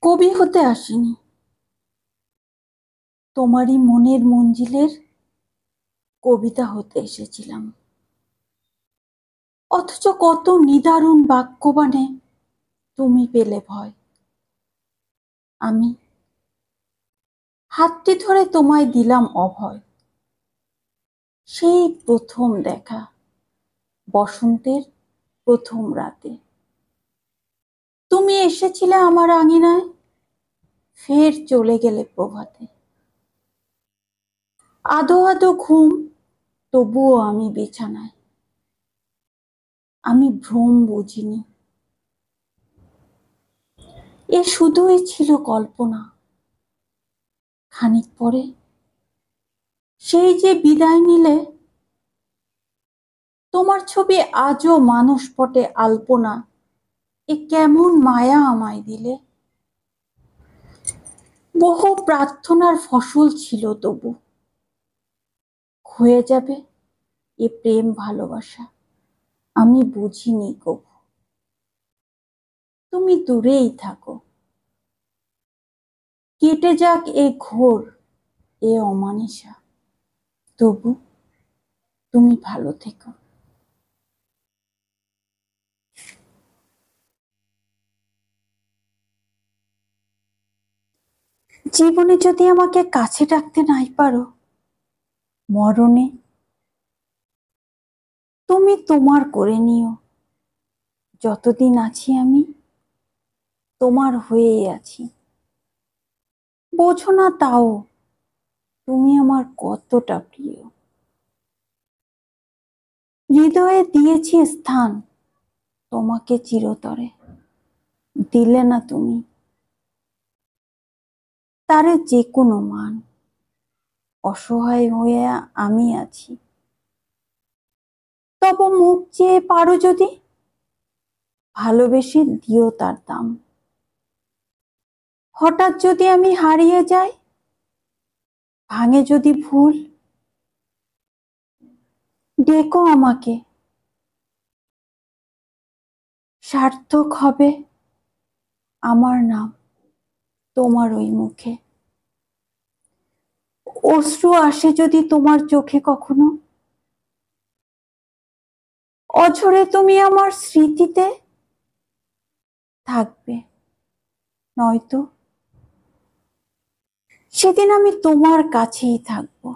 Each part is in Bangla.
কবি হতে আসিনি, তোমারই মনের মঞ্জিলের কবিতা হতে এসেছিলাম। অথচ কত নিদারুণ বাক্যবাণে তুমি পেলে ভয়। আমি হাতটি ধরে তোমায় দিলাম অভয়। সেই প্রথম দেখা, বসন্তের প্রথম রাতে তুমি এসেছিলে আমার আঙিনায়, ফের চলে গেলে প্রভাতে। আদো আদো ঘুম, তবুও আমি বিছানায়। আমি ভ্রম বুঝিনি, এ শুধুই ছিল কল্পনা। খানিক পরে সেই যে বিদায় নিলে, তোমার ছবি আজও মানসপটে আলপনা। এ কেমন মায়া আমায় দিলে। বহু প্রার্থনার ফসল ছিল তবু, হয়ে যাবে এ প্রেম ভালোবাসা। আমি বুঝিনি কবু। তুমি দূরেই থাকো, কেটে যাক এ ঘোর, এ অমানিসা। তবু তুমি ভালো থেকো। জীবনে যদি আমাকে কাছে ডাকতে নাই পারো, মরণে তুমি তোমার করে নিও। যতদিন আছি আমি তোমার হয়েই আছি। বোঝো না তাও তুমি আমার কতটা প্রিয়। হৃদয়ে দিয়েছি স্থান তোমাকে চিরতরে, দিলে না তুমি তারে যে কোনো মান। অসহায় হয়ে আমি আছি, তব মুখ চেয়ে পারো যদি, ভালোবেসে দিও তার দাম। হঠাৎ যদি আমি হারিয়ে যাই, ভাঙে যদি ভুল, ডেকো আমাকে। সার্থক হবে আমার নাম তোমার ওই মুখে। অশ্রু আসে যদি তোমার চোখে কখনো, অঝরে তুমি আমার স্মৃতিতে থাকবে। নয়তো সেদিন আমি তোমার কাছেই থাকবো।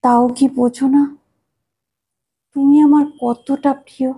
তাও কি বোঝো না তুমি আমার কতটা প্রিয়।